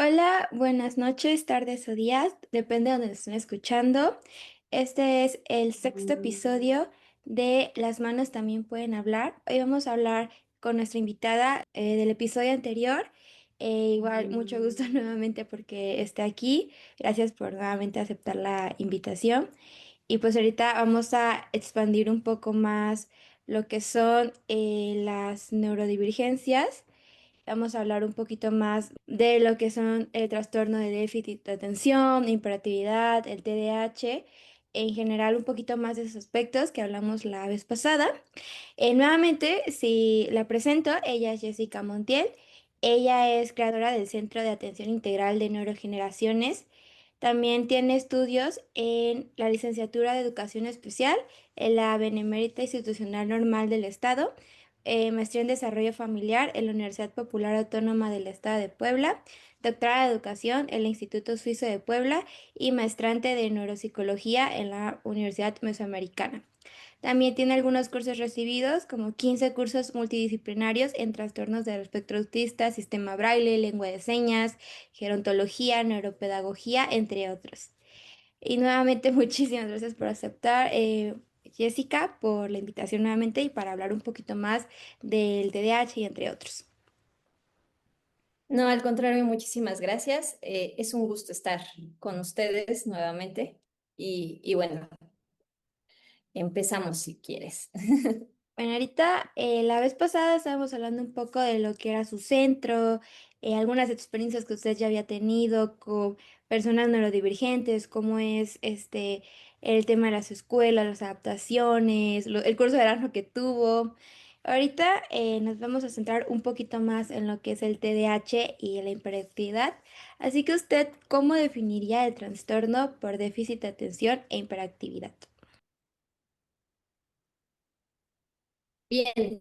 Hola, buenas noches, tardes o días, depende de donde nos estén escuchando. Este es el sexto episodio de Las manos también pueden hablar. Hoy vamos a hablar con nuestra invitada del episodio anterior. Igual, mucho gusto nuevamente porque esté aquí. Gracias por nuevamente aceptar la invitación. Y pues ahorita vamos a expandir un poco más lo que son las neurodivergencias. Vamos a hablar un poquito más de lo que son el trastorno de déficit de atención, hiperactividad, el TDAH, en general un poquito más de esos aspectos que hablamos la vez pasada. Nuevamente, si la presento, ella es Jessica Montiel. Ella es creadora del Centro de Atención Integral de Neurogeneraciones. También tiene estudios en la licenciatura de Educación Especial en la Benemérita Institucional Normal del Estado, maestría en Desarrollo Familiar en la Universidad Popular Autónoma del Estado de Puebla, doctorado de Educación en el Instituto Suizo de Puebla y maestrante de Neuropsicología en la Universidad Mesoamericana. También tiene algunos cursos recibidos, como 15 cursos multidisciplinarios en trastornos del espectro autista, sistema Braille, lengua de señas, gerontología, neuropedagogía, entre otros. Y nuevamente, muchísimas gracias por aceptar, Jessica, por la invitación nuevamente y para hablar un poquito más del TDAH y entre otros. No, al contrario, muchísimas gracias. Es un gusto estar con ustedes nuevamente. Y bueno, empezamos si quieres. Bueno, ahorita la vez pasada estábamos hablando un poco de lo que era su centro, algunas experiencias que usted ya había tenido con personas neurodivergentes, cómo es el tema de las escuelas, las adaptaciones, el curso de verano que tuvo. Ahorita nos vamos a centrar un poquito más en lo que es el TDAH y la hiperactividad. Así que usted, ¿cómo definiría el trastorno por déficit de atención e hiperactividad? Bien,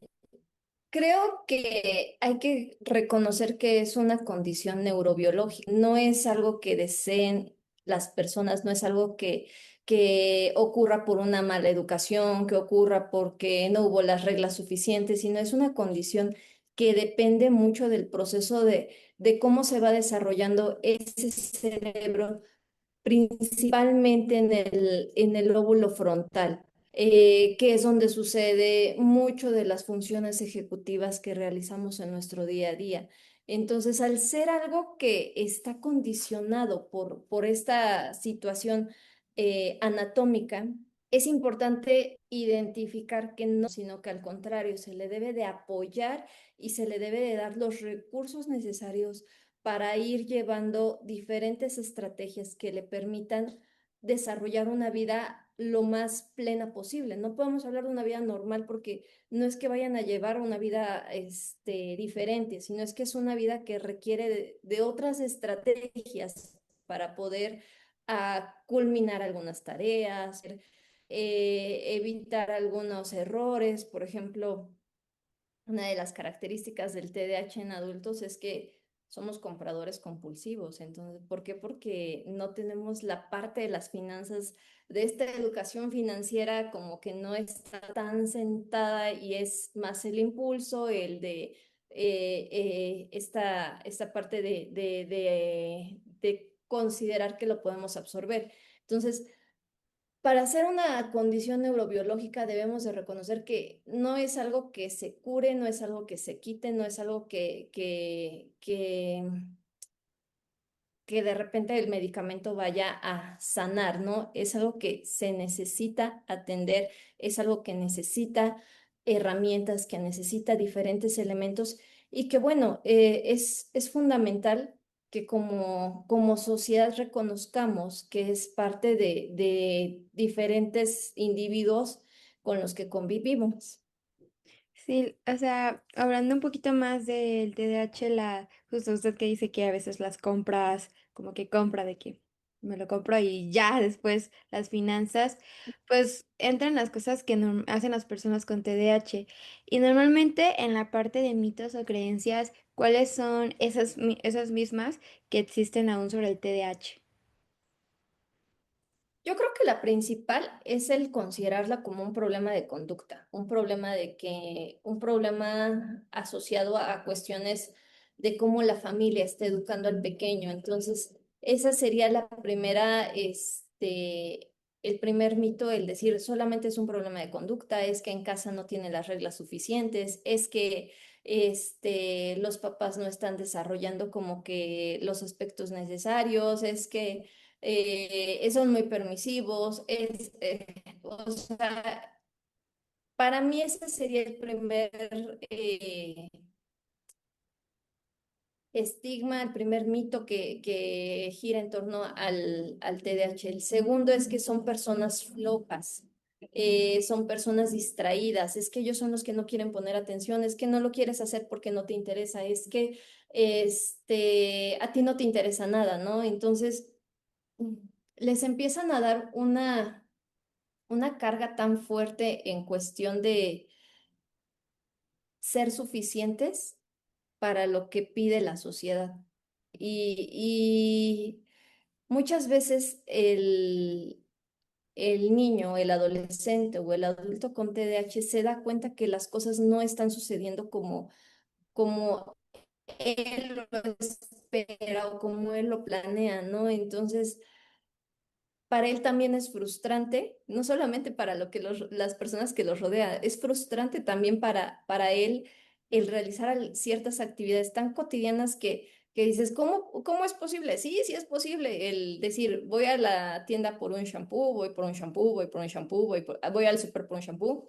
creo que hay que reconocer que es una condición neurobiológica. No es algo que deseen las personas, no es algo que ocurra por una mala educación, que ocurra porque no hubo las reglas suficientes, sino es una condición que depende mucho del proceso de cómo se va desarrollando ese cerebro principalmente en el lóbulo frontal, que es donde sucede mucho de las funciones ejecutivas que realizamos en nuestro día a día. Entonces, al ser algo que está condicionado por esta situación anatómica, es importante identificar que no, sino que al contrario, se le debe de apoyar y se le debe de dar los recursos necesarios para ir llevando diferentes estrategias que le permitan desarrollar una vida lo más plena posible. No podemos hablar de una vida normal porque no es que vayan a llevar una vida diferente, sino es que es una vida que requiere de otras estrategias para poder culminar algunas tareas, evitar algunos errores. Por ejemplo, una de las características del TDAH en adultos es que somos compradores compulsivos. Entonces, ¿por qué? Porque no tenemos la parte de las finanzas, de esta educación financiera como que no está tan sentada y es más el impulso, el de esta parte de considerar que lo podemos absorber. Entonces, para hacer una condición neurobiológica debemos de reconocer que no es algo que se cure, no es algo que se quite, no es algo que de repente el medicamento vaya a sanar, ¿no? Es algo que se necesita atender, es algo que necesita herramientas, que necesita diferentes elementos y que bueno, es fundamental que como sociedad reconozcamos que es parte de diferentes individuos con los que convivimos. Sí, o sea, hablando un poquito más del TDAH, justo usted que dice que a veces las compras, como que compra de que me lo compro y ya después las finanzas, pues entran las cosas que hacen las personas con TDAH. Y normalmente en la parte de mitos o creencias, ¿cuáles son esas mismas que existen aún sobre el TDAH? Yo creo que la principal es el considerarla como un problema de conducta, un problema asociado a cuestiones de cómo la familia está educando al pequeño. Entonces, esa sería la primera, el primer mito, el decir solamente es un problema de conducta, es que en casa no tiene las reglas suficientes, es que los papás no están desarrollando como que los aspectos necesarios, es que son muy permisivos, o sea, para mí ese sería el primer estigma, el primer mito que gira en torno al TDAH. El segundo es que son personas flojas, son personas distraídas, es que ellos son los que no quieren poner atención, es que no lo quieres hacer porque no te interesa, es que a ti no te interesa nada, ¿no? Entonces, mm, les empiezan a dar una carga tan fuerte en cuestión de ser suficientes para lo que pide la sociedad. Y muchas veces el niño, el adolescente o el adulto con TDAH se da cuenta que las cosas no están sucediendo como él lo espera o como él lo planea, ¿no? Entonces, para él también es frustrante, no solamente para lo que las personas que los rodean, es frustrante también para él el realizar ciertas actividades tan cotidianas que dices, ¿cómo es posible? Sí, sí es posible el decir, voy a la tienda por un shampoo, voy por un shampoo, voy por un shampoo, voy al super por un shampoo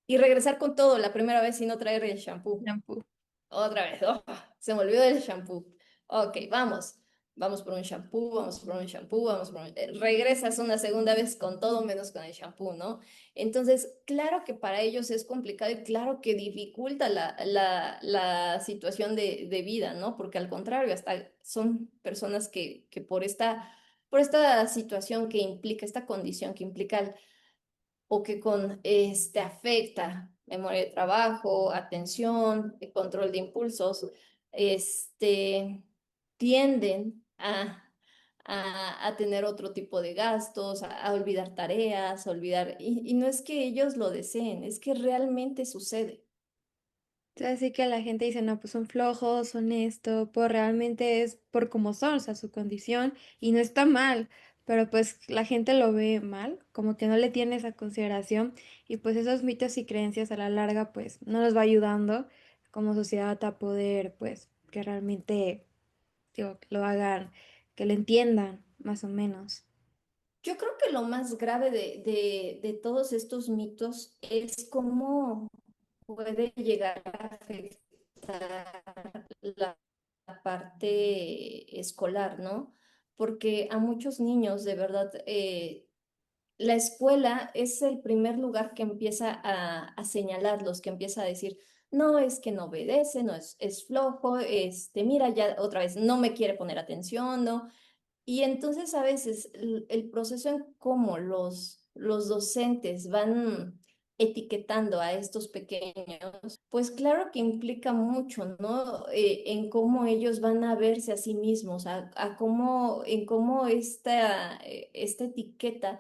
y regresar con todo la primera vez y no traer el shampoo. Shampoo. Otra vez, oh, se me olvidó el shampoo. Ok, vamos. Vamos por un shampoo, vamos por un shampoo, vamos por un... regresas una segunda vez con todo menos con el shampoo, ¿no? Entonces, claro que para ellos es complicado y claro que dificulta la situación de vida, ¿no? Porque al contrario, hasta son personas que por esta situación que implica, esta condición que implica o que afecta memoria de trabajo, atención, control de impulsos, tienden a tener otro tipo de gastos, a olvidar tareas, y no es que ellos lo deseen, es que realmente sucede. Así que la gente dice, no, pues son flojos, son esto, pues realmente es por cómo son, o sea, su condición, y no está mal, pero pues la gente lo ve mal, como que no le tiene esa consideración, y pues esos mitos y creencias a la larga, pues no nos va ayudando como sociedad a poder, pues, que realmente, digo, lo hagan, que lo entiendan, más o menos. Yo creo que lo más grave de todos estos mitos es cómo puede llegar a afectar la parte escolar, ¿no? Porque a muchos niños, de verdad, la escuela es el primer lugar que empieza a señalarlos, que empieza a decir, no, es que no obedece, no es flojo, mira, ya otra vez no me quiere poner atención, ¿no? Y entonces a veces el proceso en cómo los docentes van etiquetando a estos pequeños, pues claro que implica mucho, ¿no? En cómo ellos van a verse a sí mismos, en cómo esta etiqueta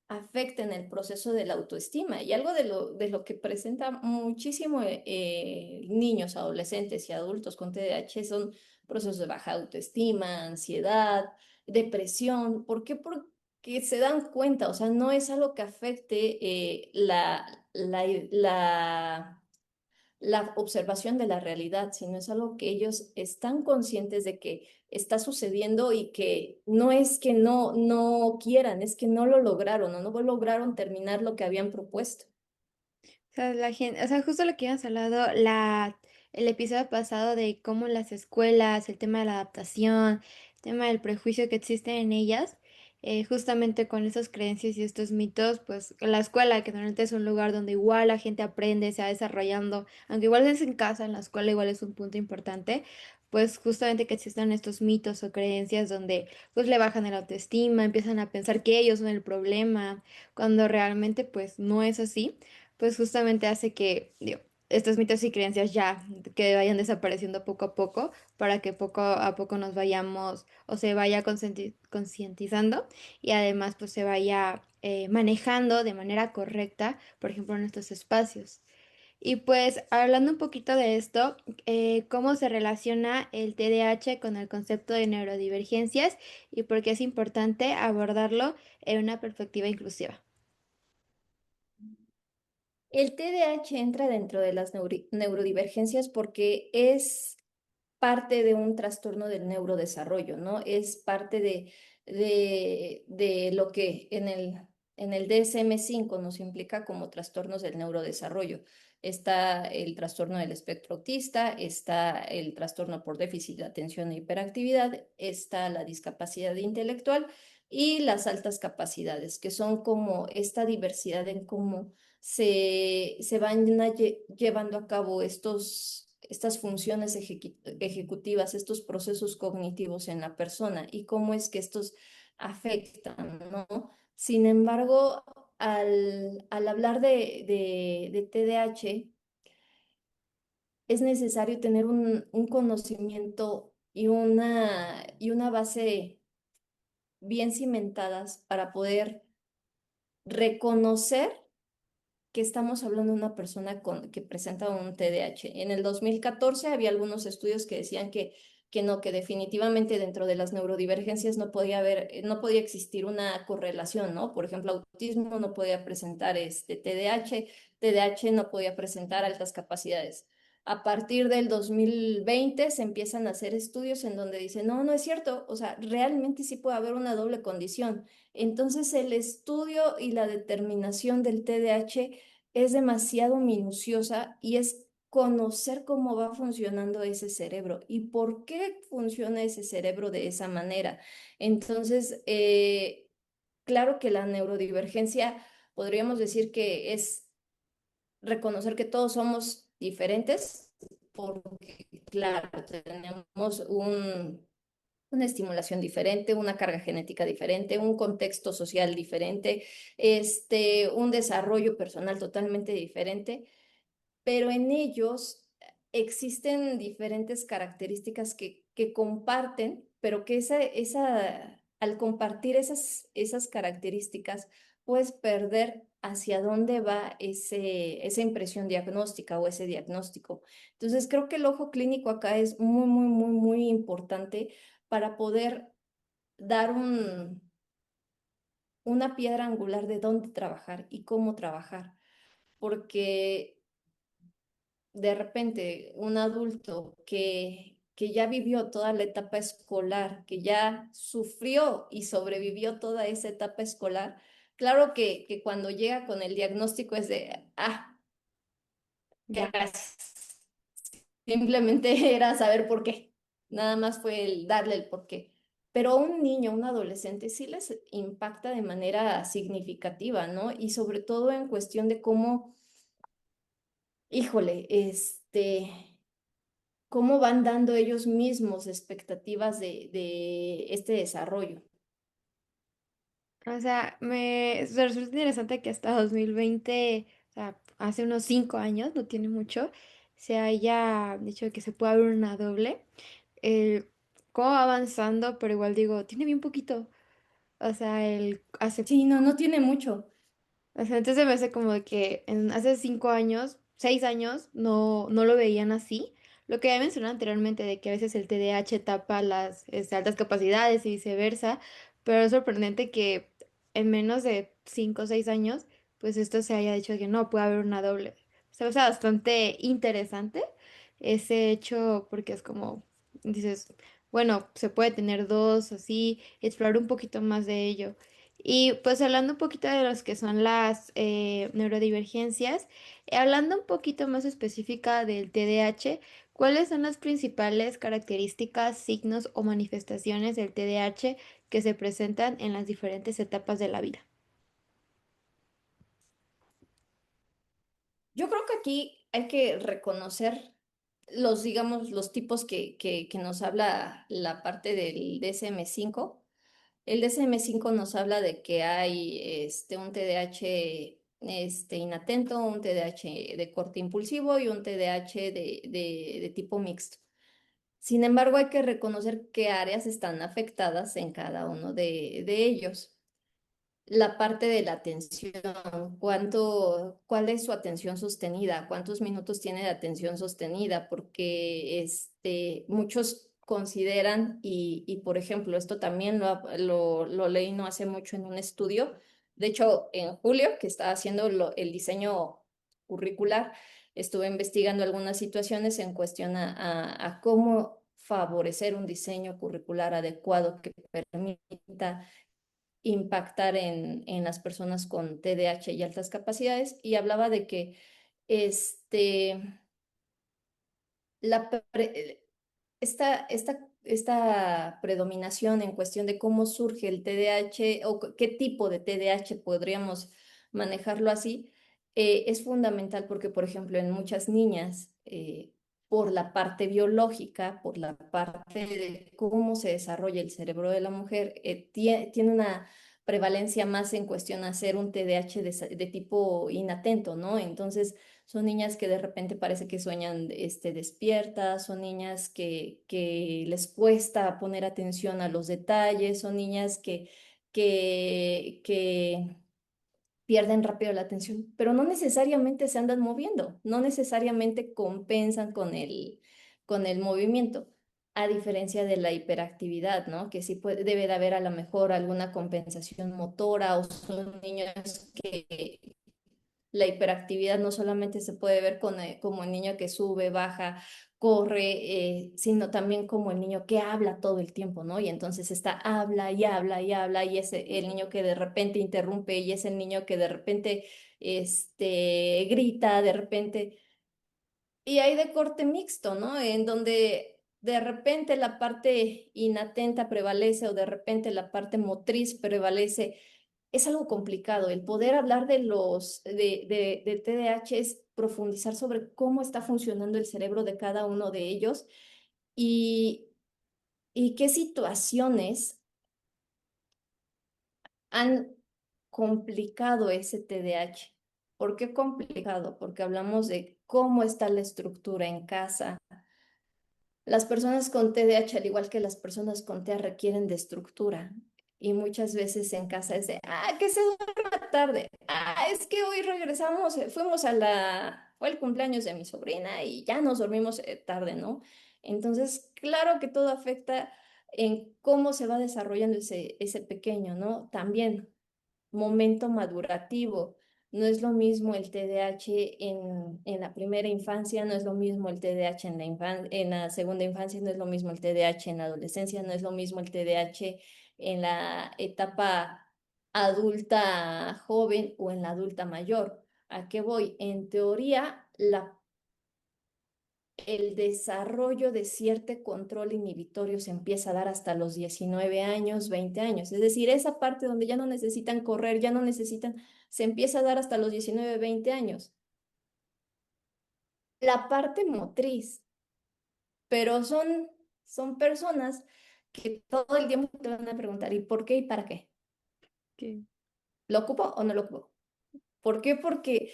afecta en el proceso de la autoestima. Y algo de lo que presenta muchísimo niños, adolescentes y adultos con TDAH son procesos de baja autoestima, ansiedad, depresión. ¿Por qué? Porque se dan cuenta, o sea, no es algo que afecte la observación de la realidad, sino es algo que ellos están conscientes de que está sucediendo y que no es que no quieran, es que no lo lograron o no lograron terminar lo que habían propuesto. O sea, la gente, o sea, justo lo que habíamos hablado, el episodio pasado de cómo las escuelas, el tema de la adaptación, el tema del prejuicio que existe en ellas, justamente con esas creencias y estos mitos, pues la escuela, que normalmente es un lugar donde igual la gente aprende, se va desarrollando, aunque igual es en casa, en la escuela igual es un punto importante, pues justamente que existan estos mitos o creencias donde pues le bajan el autoestima, empiezan a pensar que ellos son el problema, cuando realmente pues no es así pues justamente hace que, digo, estos mitos y creencias ya que vayan desapareciendo poco a poco para que poco a poco nos vayamos o se vaya concientizando y además pues se vaya manejando de manera correcta, por ejemplo, en estos espacios. Y pues hablando un poquito de esto, cómo se relaciona el TDAH con el concepto de neurodivergencias y por qué es importante abordarlo en una perspectiva inclusiva. El TDAH entra dentro de las neurodivergencias porque es parte de un trastorno del neurodesarrollo, ¿no? Es parte de lo que en el DSM-5 nos implica como trastornos del neurodesarrollo. Está el trastorno del espectro autista, está el trastorno por déficit de atención e hiperactividad, está la discapacidad intelectual y las altas capacidades, que son como esta diversidad en cómo se van llevando a cabo estas funciones ejecutivas, estos procesos cognitivos en la persona y cómo es que estos afectan, ¿no? Sin embargo, al hablar de TDAH, es necesario tener un conocimiento y una base bien cimentadas para poder reconocer que estamos hablando de una persona que presenta un TDAH. En el 2014 había algunos estudios que decían que no, que definitivamente dentro de las neurodivergencias no podía haber, no podía existir una correlación, ¿no? Por ejemplo, autismo no podía presentar este TDAH, TDAH no podía presentar altas capacidades. A partir del 2020 se empiezan a hacer estudios en donde dicen, no, no es cierto, o sea, realmente sí puede haber una doble condición. Entonces, el estudio y la determinación del TDAH es demasiado minuciosa y es conocer cómo va funcionando ese cerebro y por qué funciona ese cerebro de esa manera. Entonces, claro que la neurodivergencia podríamos decir que es reconocer que todos somos diferentes, porque, claro, tenemos una estimulación diferente, una carga genética diferente, un contexto social diferente, un desarrollo personal totalmente diferente, pero en ellos existen diferentes características que comparten, pero que al compartir esas características, puedes perder hacia dónde va esa impresión diagnóstica o ese diagnóstico. Entonces, creo que el ojo clínico acá es muy, muy, muy, muy importante para poder dar una piedra angular de dónde trabajar y cómo trabajar, porque de repente un adulto que ya vivió toda la etapa escolar, que ya sufrió y sobrevivió toda esa etapa escolar, claro que cuando llega con el diagnóstico es de, Ya. gracias. Simplemente era saber por qué. Nada más fue el darle el por qué. Pero a un niño, a un adolescente, sí les impacta de manera significativa, ¿no? Y sobre todo en cuestión de cómo, híjole, cómo van dando ellos mismos expectativas de este desarrollo. O sea, me resulta interesante que hasta 2020, o sea, hace unos 5 años, no tiene mucho, se haya dicho que se puede abrir una doble. Eh, Cómo va avanzando, pero igual digo, tiene bien poquito. O sea, Sí, no, no tiene mucho. o sea, entonces me hace como de que hace 5 años, 6 años, no lo veían así. Lo que ya mencioné anteriormente, de que a veces el TDAH tapa las altas capacidades y viceversa, pero es sorprendente que en menos de 5 o 6 años, pues esto se haya dicho que no puede haber una doble. O sea, bastante interesante ese hecho, porque es como, dices, bueno, se puede tener dos, así, explorar un poquito más de ello. Y pues hablando un poquito de los que son las neurodivergencias, hablando un poquito más específica del TDAH, ¿cuáles son las principales características, signos o manifestaciones del TDAH que se presentan en las diferentes etapas de la vida? Yo creo que aquí hay que reconocer digamos, los tipos que nos habla la parte del DSM-5. El DSM-5 nos habla de que hay un TDAH inatento, un TDAH de corte impulsivo y un TDAH de tipo mixto. Sin embargo, hay que reconocer qué áreas están afectadas en cada uno de ellos. la parte de la atención, cuál es su atención sostenida, cuántos minutos tiene de atención sostenida, porque muchos consideran, por ejemplo, esto también lo leí no hace mucho en un estudio, de hecho, en julio, que estaba haciendo el diseño curricular, estuve investigando algunas situaciones en cuestión a cómo favorecer un diseño curricular adecuado que permita impactar en las personas con TDAH y altas capacidades, y hablaba de que este, la, pre- esta predominación en cuestión de cómo surge el TDAH o qué tipo de TDAH podríamos manejarlo así, es fundamental porque, por ejemplo, en muchas niñas, por la parte biológica, por la parte de cómo se desarrolla el cerebro de la mujer, tiene una prevalencia más en cuestión a ser un TDAH de tipo inatento, ¿no? Entonces, son niñas que de repente parece que sueñan despiertas, son niñas que les cuesta poner atención a los detalles, son niñas que pierden rápido la atención, pero no necesariamente se andan moviendo, no necesariamente compensan con el movimiento, a diferencia de la hiperactividad, ¿no? Que sí debe de haber a lo mejor alguna compensación motora, o son niños que la hiperactividad no solamente se puede ver como el niño que sube, baja, corre, sino también como el niño que habla todo el tiempo, ¿no? Y entonces está habla y habla y habla, y es el niño que de repente interrumpe, y es el niño que de repente grita, de repente. Y hay de corte mixto, ¿no? En donde de repente la parte inatenta prevalece, o de repente la parte motriz prevalece. Es algo complicado. El poder hablar de TDAH es profundizar sobre cómo está funcionando el cerebro de cada uno de ellos, y, y qué situaciones han complicado ese TDAH. ¿Por qué complicado? Porque hablamos de cómo está la estructura en casa. Las personas con TDAH, al igual que las personas con TEA, requieren de estructura. Y muchas veces en casa es de, que se duerma tarde. Es que hoy regresamos, fue el cumpleaños de mi sobrina y ya nos dormimos tarde, ¿no? Entonces, claro que todo afecta en cómo se va desarrollando ese pequeño, ¿no? También momento madurativo. No es lo mismo el TDAH en la primera infancia, no es lo mismo el TDAH en la segunda infancia, no es lo mismo el TDAH en la adolescencia, no es lo mismo el TDAH en la etapa adulta joven o en la adulta mayor. ¿A qué voy? En teoría, el desarrollo de cierto control inhibitorio se empieza a dar hasta los 19 años, 20 años. Es decir, esa parte donde ya no necesitan correr, ya no necesitan, se empieza a dar hasta los 19, 20 años. La parte motriz, pero son personas que todo el tiempo te van a preguntar, ¿y por qué y para qué? ¿Qué? ¿Lo ocupo o no lo ocupo? ¿Por qué? Porque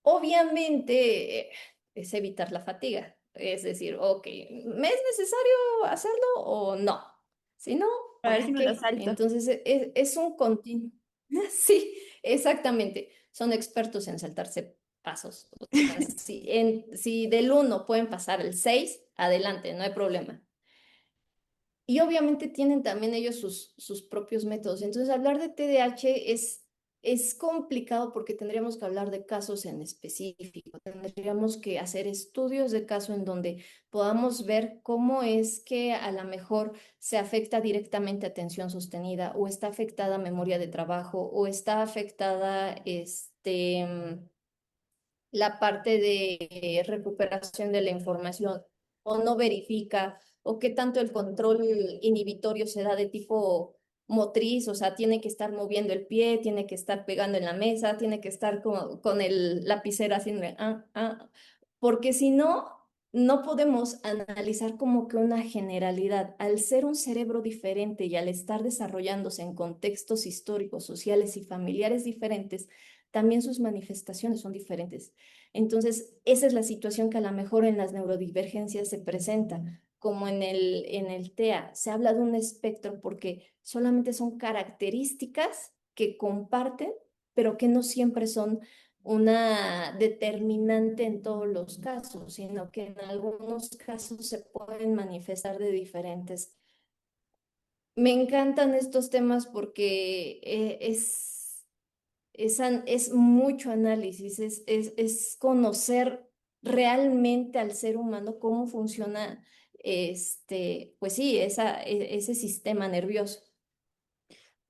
obviamente es evitar la fatiga. Es decir, ok, ¿me es necesario hacerlo o no? Si no, A ver si ¿para me lo qué? salto. Entonces es un continuo. Sí, exactamente. Son expertos en saltarse pasos. O sea, si del uno pueden pasar el 6 adelante, no hay problema. Y obviamente tienen también ellos sus propios métodos. Entonces, hablar de TDAH es complicado porque tendríamos que hablar de casos en específico. Tendríamos que hacer estudios de caso en donde podamos ver cómo es que a lo mejor se afecta directamente atención sostenida, o está afectada memoria de trabajo, o está afectada la parte de recuperación de la información, o no verifica, o qué tanto el control inhibitorio se da de tipo motriz, o sea, tiene que estar moviendo el pie, tiene que estar pegando en la mesa, tiene que estar con el lapicero haciendo, porque si no, no podemos analizar como que una generalidad. Al ser un cerebro diferente y al estar desarrollándose en contextos históricos, sociales y familiares diferentes, también sus manifestaciones son diferentes. Entonces, esa es la situación que a lo mejor en las neurodivergencias se presenta, como en el TEA. Se habla de un espectro porque solamente son características que comparten, pero que no siempre son una determinante en todos los casos, sino que en algunos casos se pueden manifestar de diferentes. Me encantan estos temas porque es mucho análisis, es conocer realmente al ser humano cómo funciona, pues sí, ese sistema nervioso.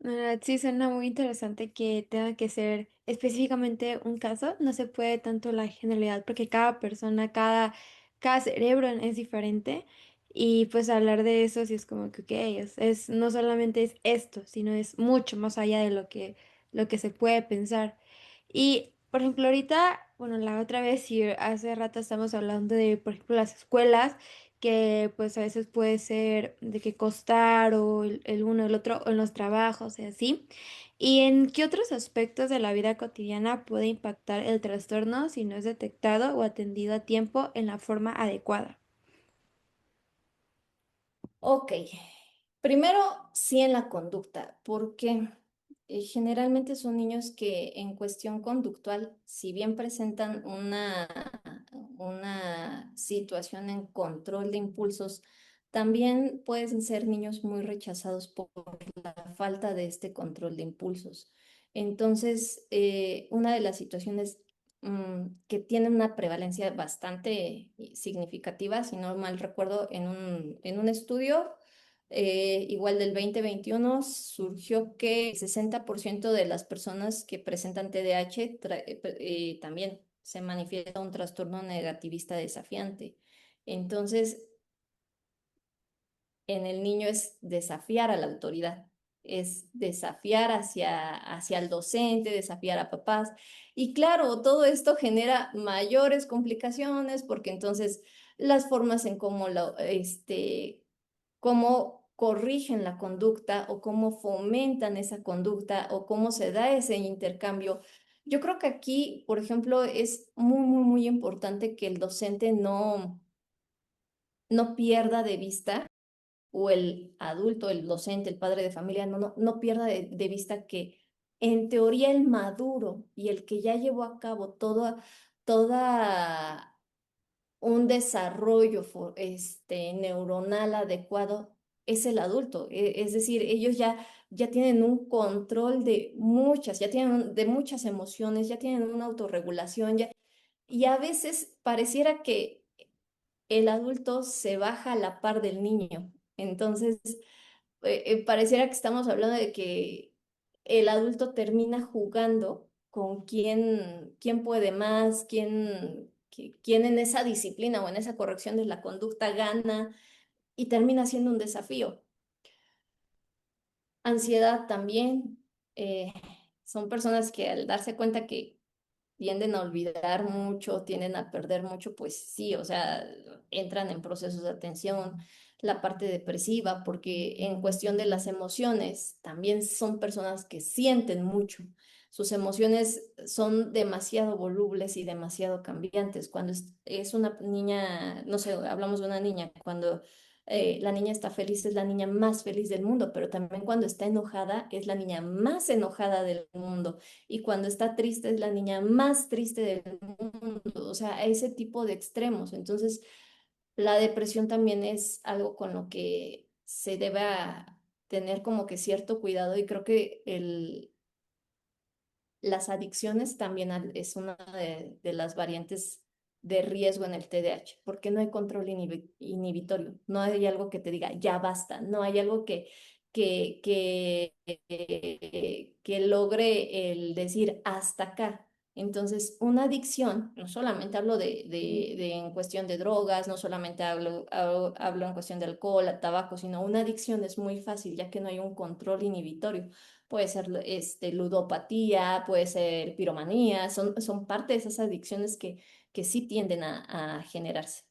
La verdad, sí suena muy interesante que tenga que ser específicamente un caso. No se puede tanto la generalidad porque cada persona, cada cerebro es diferente. Y pues hablar de eso sí es como que, ok, no solamente es esto, sino es mucho más allá de lo que se puede pensar. Y, por ejemplo, ahorita, bueno, la otra vez, sí, hace rato estamos hablando de, por ejemplo, las escuelas que pues a veces puede ser de que costar o el uno el otro o en los trabajos y así. ¿Y en qué otros aspectos de la vida cotidiana puede impactar el trastorno si no es detectado o atendido a tiempo en la forma adecuada? Ok, primero sí en la conducta, porque generalmente son niños que en cuestión conductual, si bien presentan una situación en control de impulsos, también pueden ser niños muy rechazados por la falta de este control de impulsos. Entonces, una de las situaciones que tiene una prevalencia bastante significativa, si no mal recuerdo, en un estudio igual del 2021 surgió que el 60% de las personas que presentan TDAH también se manifiesta un trastorno negativista desafiante. Entonces, en el niño es desafiar a la autoridad, es desafiar hacia el docente, desafiar a papás. Y claro, todo esto genera mayores complicaciones porque entonces las formas en cómo corrigen la conducta o cómo fomentan esa conducta o cómo se da ese intercambio. Yo creo que aquí, por ejemplo, es muy importante que el docente no pierda de vista o el adulto, el docente, el padre de familia, no pierda de vista que en teoría el maduro y el que ya llevó a cabo toda un desarrollo neuronal adecuado es el adulto. Es decir, ellos ya tienen un control ya tienen de muchas emociones, ya tienen una autorregulación, y a veces pareciera que el adulto se baja a la par del niño. Entonces, pareciera que estamos hablando de que el adulto termina jugando con quién puede más, quién en esa disciplina o en esa corrección de la conducta gana y termina siendo un desafío. Ansiedad también. eh, Son personas que al darse cuenta que tienden a olvidar mucho, tienden a perder mucho, pues sí, o sea, entran en procesos de atención, la parte depresiva, porque en cuestión de las emociones, también son personas que sienten mucho. Sus emociones son demasiado volubles y demasiado cambiantes. Cuando es una niña, no sé, hablamos de una niña, cuando la niña está feliz, es la niña más feliz del mundo, pero también cuando está enojada, es la niña más enojada del mundo. Y cuando está triste es la niña más triste del mundo, o sea, a ese tipo de extremos. Entonces, la depresión también es algo con lo que se debe tener como que cierto cuidado y creo que las adicciones también es una de las variantes de riesgo en el TDAH, porque no hay control inhibitorio, no hay algo que te diga, ya basta, no hay algo que logre el decir hasta acá. Entonces, una adicción, no solamente hablo de en cuestión de drogas, no solamente hablo en cuestión de alcohol, tabaco, sino una adicción es muy fácil, ya que no hay un control inhibitorio. Puede ser ludopatía, puede ser piromanía, son parte de esas adicciones que sí tienden a generarse.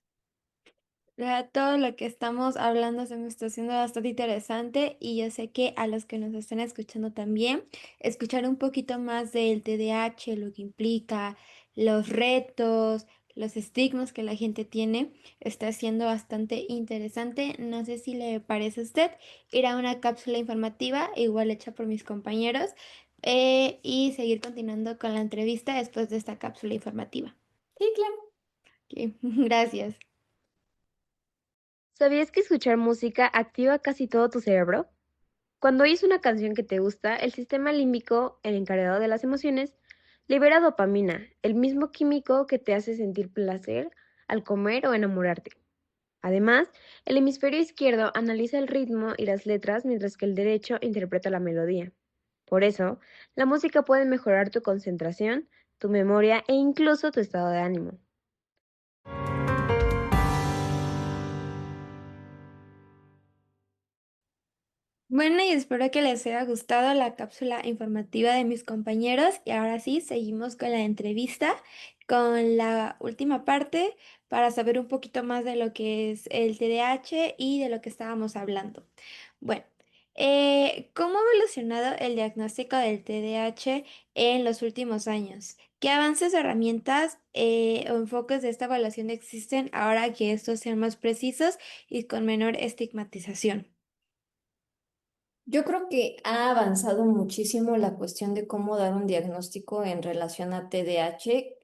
Todo lo que estamos hablando se me está haciendo bastante interesante y yo sé que a los que nos están escuchando también, escuchar un poquito más del TDAH, lo que implica, los retos, los estigmas que la gente tiene, está siendo bastante interesante. No sé si le parece a usted ir a una cápsula informativa, igual hecha por mis compañeros, y seguir continuando con la entrevista después de esta cápsula informativa. Sí, claro. Ok, gracias. ¿Sabías que escuchar música activa casi todo tu cerebro? Cuando oyes una canción que te gusta, el sistema límbico, el encargado de las emociones, libera dopamina, el mismo químico que te hace sentir placer al comer o enamorarte. Además, el hemisferio izquierdo analiza el ritmo y las letras mientras que el derecho interpreta la melodía. Por eso, la música puede mejorar tu concentración, tu memoria e incluso tu estado de ánimo. Bueno, y espero que les haya gustado la cápsula informativa de mis compañeros. Y ahora sí, seguimos con la entrevista, con la última parte, para saber un poquito más de lo que es el TDAH y de lo que estábamos hablando. Bueno, ¿cómo ha evolucionado el diagnóstico del TDAH en los últimos años? ¿Qué avances, herramientas o enfoques de esta evaluación existen ahora que estos sean más precisos y con menor estigmatización? Yo creo que ha avanzado muchísimo la cuestión de cómo dar un diagnóstico en relación a TDAH.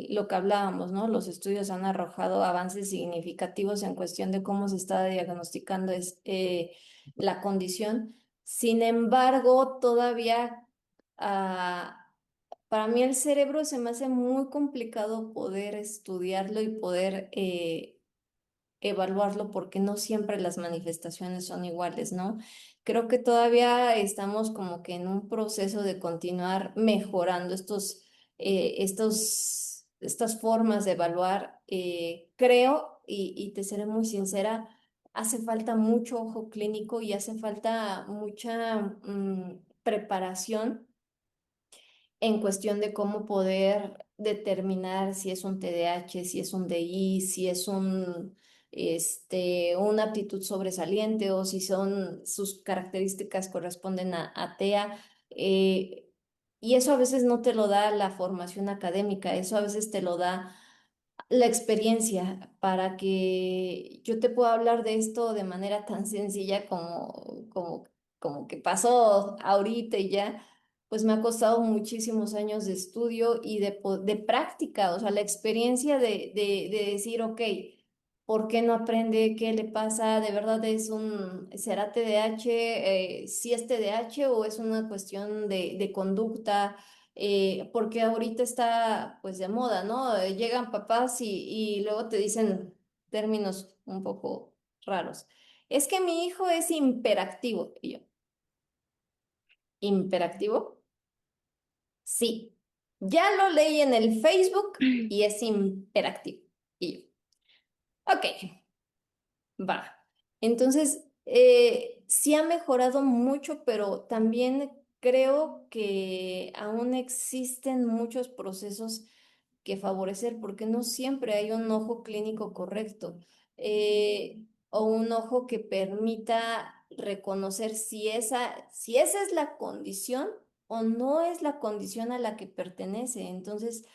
Lo que hablábamos, ¿no? Los estudios han arrojado avances significativos en cuestión de cómo se está diagnosticando la condición. Sin embargo, todavía para mí el cerebro se me hace muy complicado poder estudiarlo y poder evaluarlo porque no siempre las manifestaciones son iguales, ¿no? Creo que todavía estamos como que en un proceso de continuar mejorando estas formas de evaluar. Creo, y te seré muy sincera, hace falta mucho ojo clínico y hace falta mucha preparación en cuestión de cómo poder determinar si es un TDAH, si es un DI, si es una aptitud sobresaliente o si son sus características corresponden a TEA. Y eso a veces no te lo da la formación académica, eso a veces te lo da la experiencia para que yo te pueda hablar de esto de manera tan sencilla como que pasó ahorita y ya, pues me ha costado muchísimos años de estudio y de práctica, o sea, la experiencia de decir, ok, ¿por qué no aprende? ¿Qué le pasa? ¿De verdad será TDAH? ¿Sí es TDAH o es una cuestión de conducta? Porque ahorita está pues de moda, ¿no? Llegan papás y luego te dicen términos un poco raros. Es que mi hijo es imperactivo. Y yo, ¿imperactivo? Sí. Ya lo leí en el Facebook y es imperactivo. Y yo, ok, va. Entonces, sí ha mejorado mucho, pero también creo que aún existen muchos procesos que favorecer, porque no siempre hay un ojo clínico correcto o un ojo que permita reconocer si esa es la condición o no es la condición a la que pertenece. Entonces,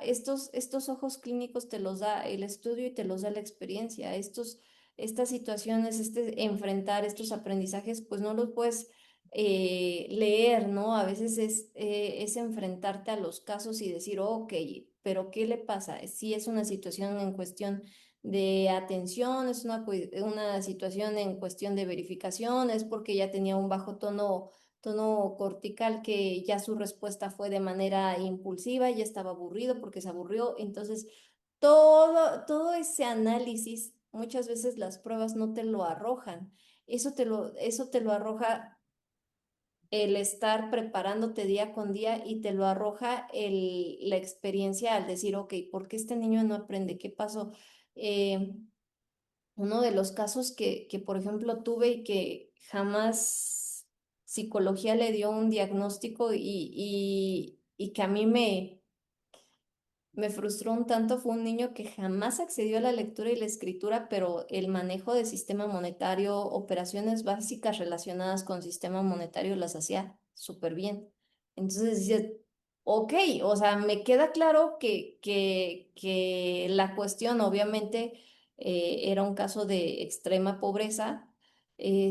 estos ojos clínicos te los da el estudio y te los da la experiencia. Estas situaciones, enfrentar estos aprendizajes, pues no los puedes leer, ¿no? A veces es enfrentarte a los casos y decir, ok, pero ¿qué le pasa? Si es una situación en cuestión de atención, es una situación en cuestión de verificación, es porque ya tenía un bajo tono cortical que ya su respuesta fue de manera impulsiva, ya estaba aburrido porque se aburrió. Entonces, todo ese análisis, muchas veces las pruebas no te lo arrojan. Eso te lo arroja el estar preparándote día con día y te lo arroja la experiencia al decir, ok, ¿por qué este niño no aprende? ¿Qué pasó? Eh, Uno de los casos por ejemplo, tuve y que jamás psicología le dio un diagnóstico y que a mí me frustró un tanto fue un niño que jamás accedió a la lectura y la escritura, pero el manejo de sistema monetario, operaciones básicas relacionadas con sistema monetario las hacía súper bien. Entonces decía, ok, o sea, me queda claro que la cuestión obviamente era un caso de extrema pobreza, y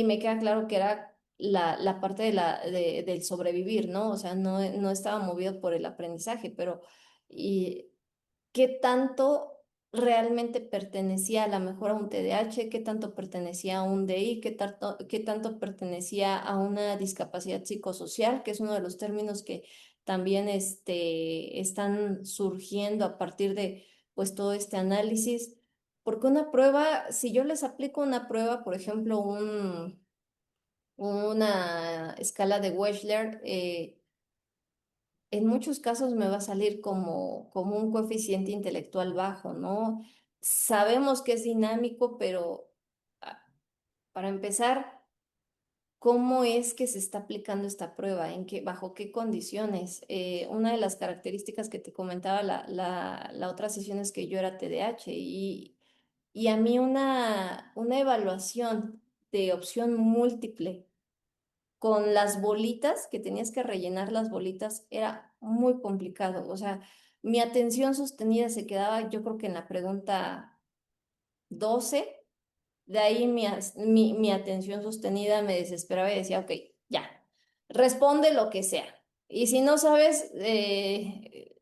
me queda claro que era la parte del sobrevivir, ¿no? O sea, no estaba movido por el aprendizaje, pero ¿y qué tanto realmente pertenecía a lo mejor a un TDAH, qué tanto pertenecía a un DI, qué tanto pertenecía a una discapacidad psicosocial, que es uno de los términos que también están surgiendo a partir de pues todo este análisis? Porque una prueba, si yo les aplico una prueba, por ejemplo, una escala de Wechsler, en muchos casos me va a salir como un coeficiente intelectual bajo, ¿no? Sabemos que es dinámico, pero ah, para empezar, ¿cómo es que se está aplicando esta prueba? Bajo qué condiciones? Una de las características que te comentaba la otra sesión es que yo era TDAH y a mí una evaluación de opción múltiple con las bolitas, que tenías que rellenar las bolitas, era muy complicado. O sea, mi atención sostenida se quedaba, yo creo que en la pregunta 12. De ahí mi atención sostenida me desesperaba y decía, ok, ya, responde lo que sea. Y si no sabes,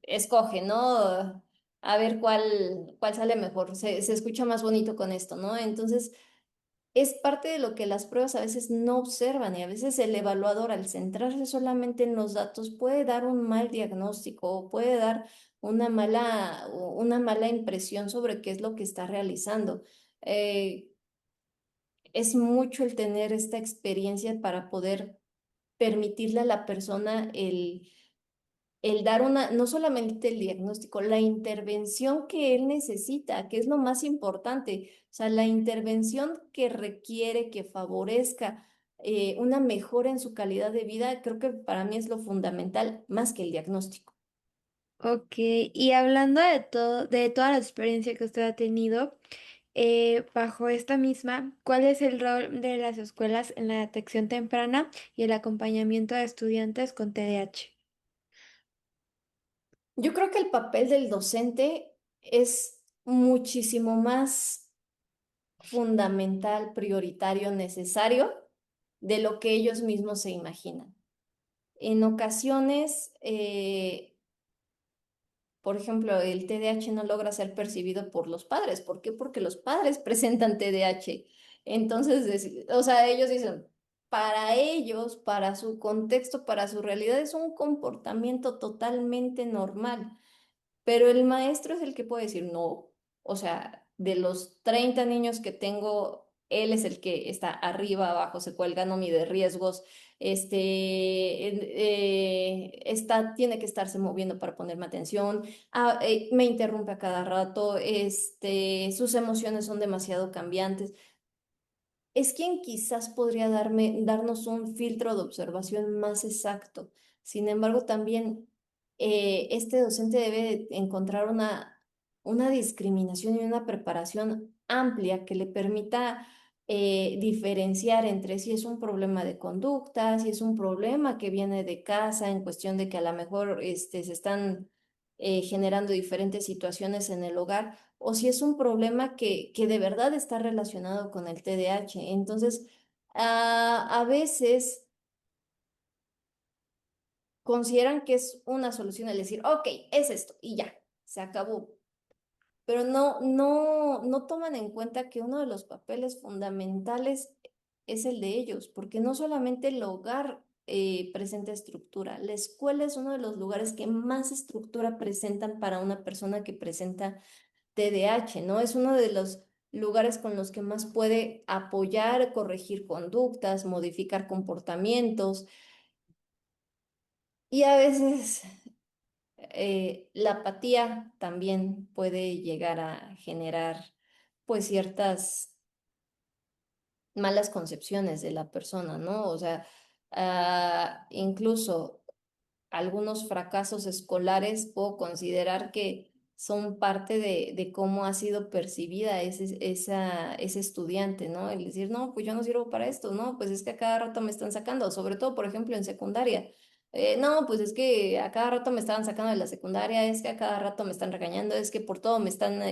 escoge, ¿no? A ver cuál sale mejor. Se escucha más bonito con esto, ¿no? Entonces, es parte de lo que las pruebas a veces no observan y a veces el evaluador al centrarse solamente en los datos puede dar un mal diagnóstico o puede dar una mala impresión sobre qué es lo que está realizando. Eh, es mucho el tener esta experiencia para poder permitirle a la persona el dar no solamente el diagnóstico, la intervención que él necesita, que es lo más importante, o sea, la intervención que requiere, que favorezca una mejora en su calidad de vida, creo que para mí es lo fundamental, más que el diagnóstico. Ok, y hablando de todo, de toda la experiencia que usted ha tenido, bajo esta misma, ¿cuál es el rol de las escuelas en la detección temprana y el acompañamiento de estudiantes con TDAH? Yo creo que el papel del docente es muchísimo más fundamental, prioritario, necesario de lo que ellos mismos se imaginan. En ocasiones, por ejemplo, el TDAH no logra ser percibido por los padres. ¿Por qué? Porque los padres presentan TDAH. Entonces, o sea, ellos dicen, para ellos, para su contexto, para su realidad, es un comportamiento totalmente normal. Pero el maestro es el que puede decir no. O sea, de los 30 niños que tengo, él es el que está arriba, abajo, se cuelga, no mide riesgos, tiene que estarse moviendo para ponerme atención, me interrumpe a cada rato, sus emociones son demasiado cambiantes. Es quien quizás podría darnos un filtro de observación más exacto. Sin embargo, también este docente debe de encontrar una discriminación y una preparación amplia que le permita diferenciar entre si es un problema de conducta, si es un problema que viene de casa, en cuestión de que a lo mejor se están generando diferentes situaciones en el hogar o si es un problema que de verdad está relacionado con el TDAH. Entonces, a veces consideran que es una solución el decir, ok, es esto y ya, se acabó. Pero no toman en cuenta que uno de los papeles fundamentales es el de ellos, porque no solamente el hogar presenta estructura, la escuela es uno de los lugares que más estructura presentan para una persona que presenta TDAH, ¿no? Es uno de los lugares con los que más puede apoyar, corregir conductas, modificar comportamientos y a veces la apatía también puede llegar a generar pues ciertas malas concepciones de la persona, ¿no? O sea, incluso algunos fracasos escolares puedo considerar que son parte de cómo ha sido percibida ese estudiante, ¿no? El decir, no, pues yo no sirvo para esto, no, pues es que a cada rato me están sacando, sobre todo, por ejemplo, en secundaria. No, pues es que a cada rato me estaban sacando de la secundaria, es que a cada rato me están regañando, es que por todo me están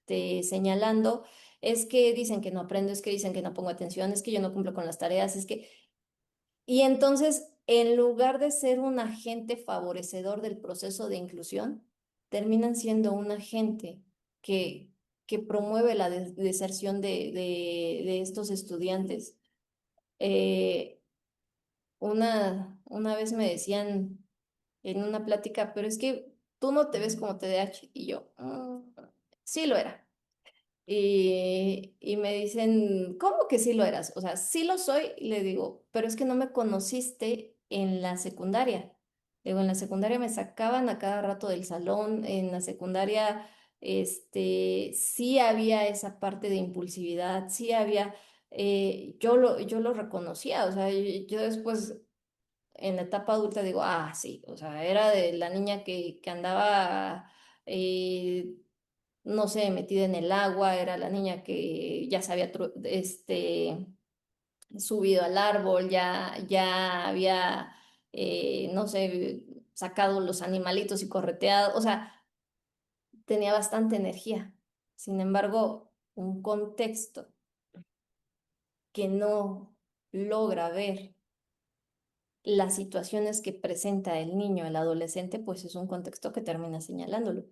señalando, es que dicen que no aprendo, es que dicen que no pongo atención, es que yo no cumplo con las tareas, es que... Y entonces, en lugar de ser un agente favorecedor del proceso de inclusión, terminan siendo un agente que, que promueve la deserción de estos estudiantes. Eh, una vez me decían en una plática, pero es que tú no te ves como TDAH. Y yo, sí lo era. Y me dicen, ¿cómo que sí lo eras? O sea, sí lo soy, y le digo, pero es que no me conociste en la secundaria. Digo, en la secundaria me sacaban a cada rato del salón, en la secundaria, sí había esa parte de impulsividad, sí había, yo lo reconocía, o sea, yo después en la etapa adulta digo, ah, sí, o sea, era de la niña que andaba, eh, no sé, metida en el agua, era la niña que ya se había subido al árbol, ya había, no sé, sacado los animalitos y correteado, o sea, tenía bastante energía. Sin embargo, un contexto que no logra ver las situaciones que presenta el niño, el adolescente, pues es un contexto que termina señalándolo.